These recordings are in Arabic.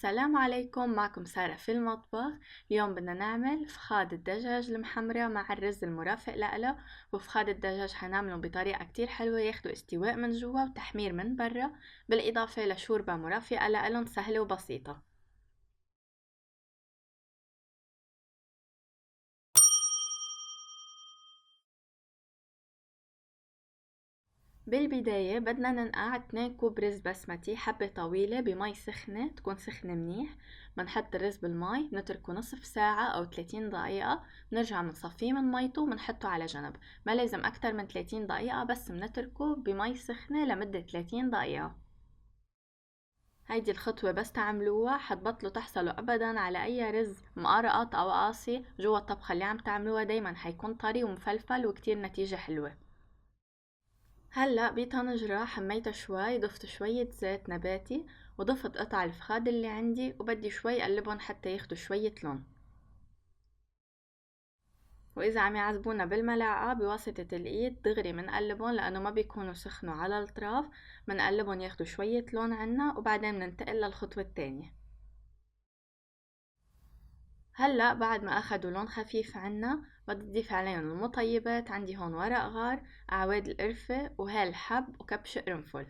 السلام عليكم، معكم سارة في المطبخ. اليوم بدنا نعمل فخاد الدجاج المحمرة مع الرز المرافق لإله. وفخاد الدجاج حنعملهم بطريقة كتير حلوة ياخدوا استواء من جوا وتحمير من برا، بالإضافة لشوربة مرافقة لإلهم سهلة وبسيطة. بالبداية بدنا ننقع 2 كوب رز بسمتي حبة طويلة بمي سخنة تكون سخنة منيح. بنحط الرز بالمي نتركه نصف ساعة أو 30 دقيقة، نرجع منصفيه من ميته ومنحطه على جنب. ما لازم أكتر من 30 دقيقة، بس منتركه بمي سخنة لمدة 30 دقيقة. هيدي الخطوة بس تعملوها حتبطلوا تحصلوا أبدا على أي رز مقرقط أو قاسي جوا الطبخة اللي عم تعملوها، دايما حيكون طري ومفلفل وكتير نتيجة حلوة. هلأ بطنجرة حميتها شوي، ضفت شوية زيت نباتي وضفت قطع الفخاد اللي عندي، وبدي شوي قلبهم حتى ياخدوا شوية لون. وإذا عم يعذبونا بالملعقة بواسطة الإيد دغري منقلبهم لأنه ما بيكونوا سخنوا على الأطراف، منقلبهم ياخدوا شوية لون عنا وبعدين مننتقل للخطوة التانية. هلأ بعد ما أخدوا لون خفيف عنا بدي أضيف عليهم المطيبات. عندي هون ورق غار، أعواد القرفة، وهال حب، وكبش قرنفل.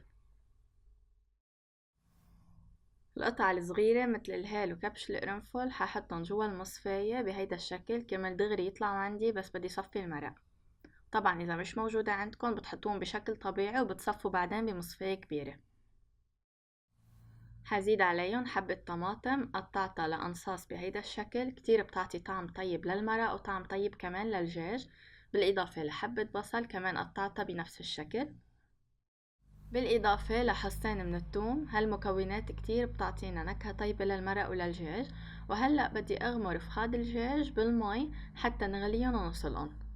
القطع الصغيرة متل الهال وكبش القرنفل ححطهم جوا المصفاية بهيدا الشكل كرمال دغري يطلعوا عندي، بس بدي صفي المرق. طبعا إذا مش موجودة عندكن بتحطوهم بشكل طبيعي وبتصفوا بعدين بمصفاية كبيرة. حزيد عليهم حبة طماطم قطعتها لأنصاص بهيدا الشكل، كتير بتعطي طعم طيب للمرق وطعم طيب كمان للدجاج. بالإضافة لحبة بصل كمان قطعتها بنفس الشكل. بالإضافة لحصين من الثوم. هالمكونات كتير بتعطينا نكهة طيبة للمرق وللدجاج. وهلأ بدي أغمر فخاد الدجاج بالمي حتى نغليهم ونوصلهم.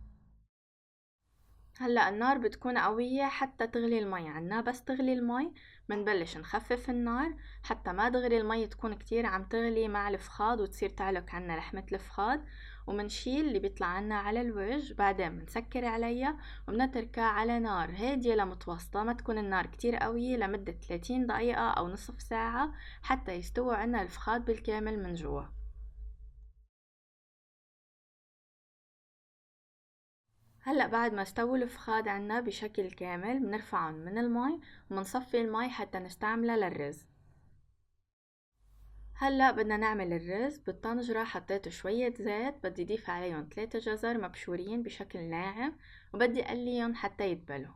هلأ النار بتكون قوية حتى تغلي المي عنا، بس تغلي المي منبلش نخفف النار حتى ما دغري المي تكون كتير عم تغلي مع الفخاد وتصير تعلق عنا لحمة الفخاد. ومنشيل اللي بيطلع عنا على الوجه، بعدين منسكر عليها ومنتركها على نار هادية لمتوسطة، ما تكون النار كتير قوية، لمدة 30 دقيقة أو نصف ساعة حتى يستوي عنا الفخاد بالكامل من جوا. هلأ بعد ما استووا الفخاد عنا بشكل كامل بنرفعهم من المي ومنصفي المي حتى نستعملها للرز. هلأ بدنا نعمل الرز. بالطنجرة حطيت شوية زيت، بدي اضيف عليهم 3 جزر مبشورين بشكل ناعم وبدي اقليهم حتى يدبلوا.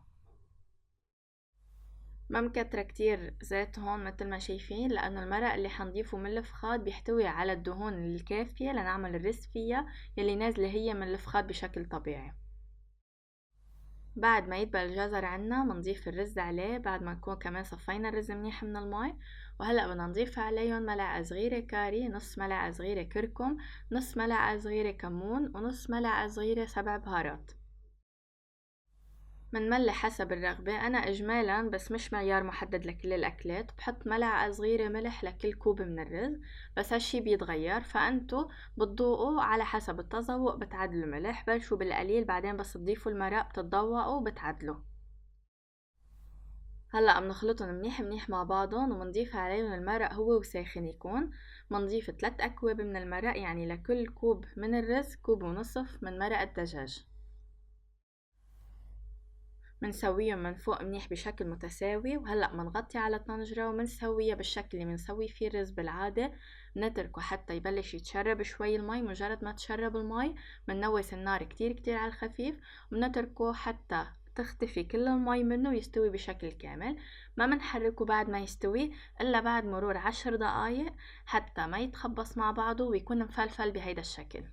ما مكترة كتير زيت هون متل ما شايفين، لأنه المرق اللي حنضيفه من الفخاد بيحتوي على الدهون الكافية لنعمل الرز فيها، يلي نازلة هي من الفخاد بشكل طبيعي. بعد ما يدبل الجزر عنا منضيف الرز عليه بعد ما نكون كمان صفينا الرز منيح من المي. وهلأ بدنا نضيف عليهم ملعقة صغيرة كاري، نص ملعقة صغيرة كركم، نص ملعقة صغيرة كمون، ونص ملعقة صغيرة سبع بهارات. منملح حسب الرغبة، أنا إجمالا بس مش معيار محدد لكل الأكلات، بحط ملعقة صغيرة ملح لكل كوب من الرز، بس هالشي بيتغير فأنتو بتذوقوا على حسب التذوق بتعدلوا ملح. بلشوا بالقليل بعدين بس تضيفوا المرق بتتذوقوا وبتعدلوا. هلأ بنخلطهم منيح منيح مع بعضهم ومنضيف عليهم المرق هو وساخن يكون. منضيف 3 أكواب من المرق، يعني لكل كوب من الرز كوب ونصف من مرق الدجاج. منسويهم من فوق منيح بشكل متساوي. وهلأ منغطي على الطنجرة ومنسويها بالشكل اللي منسوي فيه الرز بالعادة. نتركه حتى يبلش يتشرب شوي المي. مجرد ما تشرب المي مننوس النار كتير كتير على الخفيف ومنتركه حتى تختفي كل المي منه ويستوي بشكل كامل. ما منحركه بعد ما يستوي إلا بعد مرور 10 دقايق حتى ما يتخبص مع بعضه ويكون مفلفل بهيدا الشكل.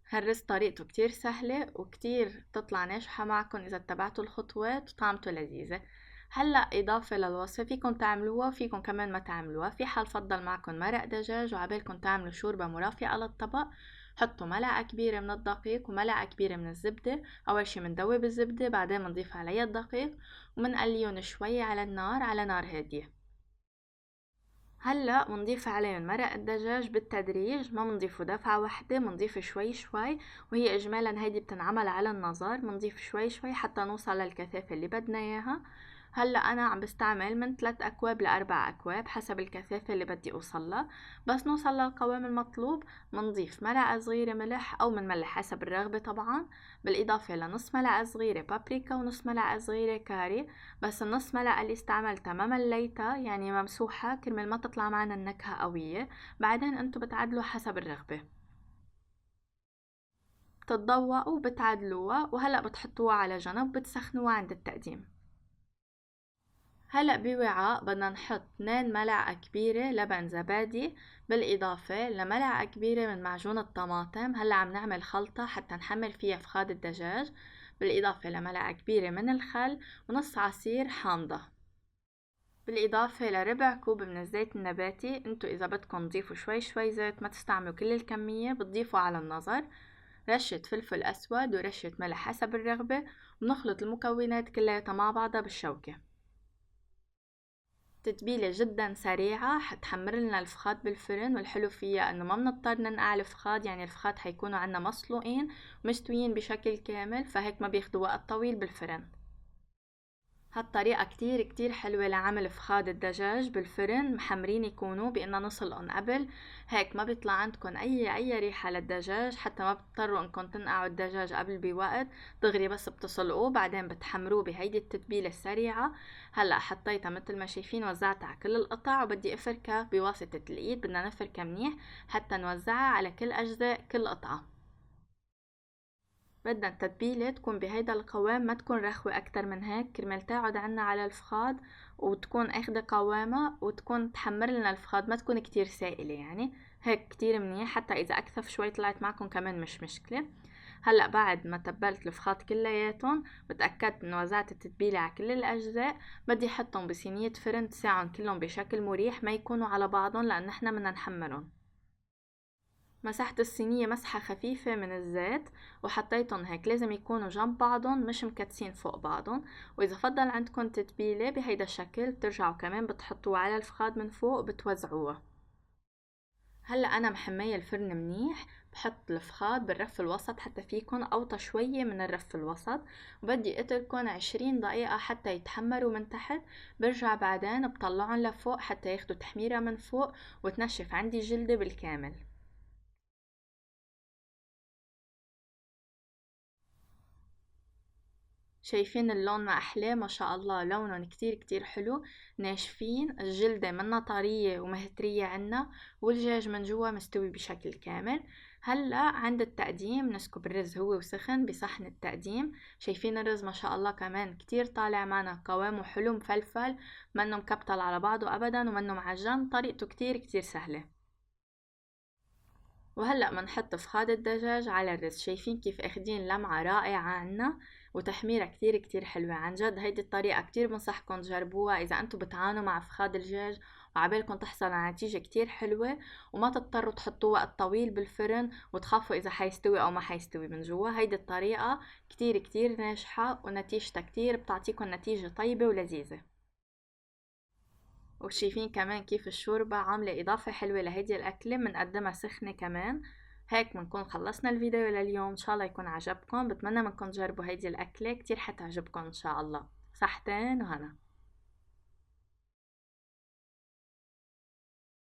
هالرز طريقته كتير سهلة وكتير تطلع ناجحة معكم إذا اتبعتوا الخطوات وطعمته لذيذة. هلأ إضافة للوصفة فيكن تعملوها وفيكن كمان ما تعملوها. في حال فضل معكم مرق دجاج وعبالكم تعملوا شوربة مرافقة للطبق، حطوا ملعقة كبيرة من الدقيق وملعقة كبيرة من الزبدة. أول شي مندوب الزبدة، بعدين منضيف عليها الدقيق ومنقليهم شوي على النار على نار هادية. هلأ منضيف عليهم مرق الدجاج بالتدريج، ما منضيفه دفعة واحدة، منضيف شوي شوي. وهي إجمالا هيدي بتنعمل على النظر، منضيف شوي شوي حتى نوصل للكثافة اللي بدنا إياها. هلا انا عم بستعمل من 3 اكواب ل 4 اكواب حسب الكثافة اللي بدي اوصلها. بس نوصل للقوام المطلوب منضيف ملعقة صغيرة ملح او منملح حسب الرغبة طبعا، بالاضافة لنص ملعقة صغيرة بابريكا ونص ملعقة صغيرة كاري. بس النص ملعقة اللي استعملتها ما مليتها، يعني ممسوحة كرمال ما تطلع معنا النكهة قوية. بعدين انتو بتعدلوا حسب الرغبة، بتتضوقوا وبتعدلوها. وهلأ بتحطوها على جنب بتسخنوها عند التقديم. هلأ بوعاء بدنا نحط 2 ملعقة كبيرة لبن زبادي، بالإضافة لملعقة كبيرة من معجون الطماطم. هلأ عم نعمل خلطة حتى نحمر فيها فخاد الدجاج، بالإضافة لملعقة كبيرة من الخل ونص عصير حامضة، بالإضافة لربع كوب من الزيت النباتي. انتو إذا بدكن تضيفوا شوي زيت، ما تستعملوا كل الكمية، بتضيفوا على النظر. رشة فلفل أسود ورشة ملح حسب الرغبة، ونخلط المكونات كلها مع بعضها بالشوكة. تتبيلة جدا سريعة حتحمر لنا الفخاد بالفرن، والحلو فيها انه ما بنضطر ننقع الفخاد، يعني الفخاد حيكونوا عنا مسلوقين مستويين بشكل كامل، فهيك ما بياخدوا وقت طويل بالفرن. هالطريقة كتير حلوة لعمل فخاد الدجاج بالفرن. محمرين يكونوا بأننا نسلقن قبل، هيك ما بيطلع عندكن أي ريحة للدجاج، حتى ما بتضطروا انكم تنقعوا الدجاج قبل بوقت. دغري بس بتسلقوه بعدين بتحمروه بهيدي التتبيلة السريعة. هلأ حطيتها مثل ما شايفين، وزعتها على كل القطع، وبدي افركها بواسطة الإيد. بدنا نفركها منيح حتى نوزعها على كل أجزاء كل قطعة. بدنا التتبيلة تكون بهيدا القوام، ما تكون رخوة أكتر من هيك كرمال تقعد عنا على الفخاد وتكون اخدة قوامها، وتكون تحمر لنا الفخاد، ما تكون كتير سائلة. يعني هيك كتير منيح، حتى إذا أكثف شوي طلعت معكم كمان مش مشكلة. هلأ بعد ما تبلت الفخاد كلياتهم، بتأكدت إنه وزعت التتبيلة على كل الأجزاء. بدي أحطهم بصينية فرن تساعن كلهم بشكل مريح، ما يكونوا على بعضهم لأن احنا بدنا نحمرهم. مسحت الصينية مسحة خفيفة من الزيت، وحطيتهم هيك لازم يكونوا جنب بعضهم مش مكتسين فوق بعضهم. واذا فضل عندكم تتبيلة بهيدا الشكل، بترجعوا كمان بتحطوها على الفخاد من فوق بتوزعوها. هلا انا محمية الفرن منيح، بحط الفخاد بالرف الوسط حتى فيكن اوطى شوية من الرف الوسط، وبدي اتركن 20 دقيقة حتى يتحمروا من تحت. برجع بعدين بطلعن لفوق حتى ياخدوا تحميرة من فوق وتنشف عندي الجلدة بالكامل. شايفين اللون ما أحلاه؟ ما شاء الله لونهم كتير حلو، ناشفين، الجلدة منا طرية ومهترية عنا، والدجاج من جوا مستوي بشكل كامل. هلا عند التقديم نسكب الرز هو وسخن بصحن التقديم. شايفين الرز ما شاء الله كمان كتير طالع معنا قوامه حلو مفلفل، منه مكبتل على بعضه أبدا ومنه معجن، طريقته كتير سهلة. وهلأ منحط فخاد الدجاج على الرز. شايفين كيف اخدين لمعة رائعة عنا وتحميرة كتير حلوة. عن جد هيدي الطريقة كتير بنصحكم تجربوها إذا أنتوا بتعانوا مع فخاد الدجاج وعبالكم تحصلوا على نتيجة كتير حلوة، وما تضطروا تحطوه وقت طويل بالفرن وتخافوا إذا حيستوي أو ما حيستوي من جوا. هيدي الطريقة كتير ناجحة، ونتيجتها كتير بتعطيكم نتيجة طيبة ولذيذة. وشايفين كمان كيف الشوربة عاملة إضافة حلوة لهيدي الأكلة، منقدمها سخنة كمان. هيك بنكون خلصنا الفيديو لليوم. إن شاء الله يكون عجبكم، بتمنى منكم تجربوا هيدي الأكلة، كتير حتعجبكم إن شاء الله. صحتين وهنا.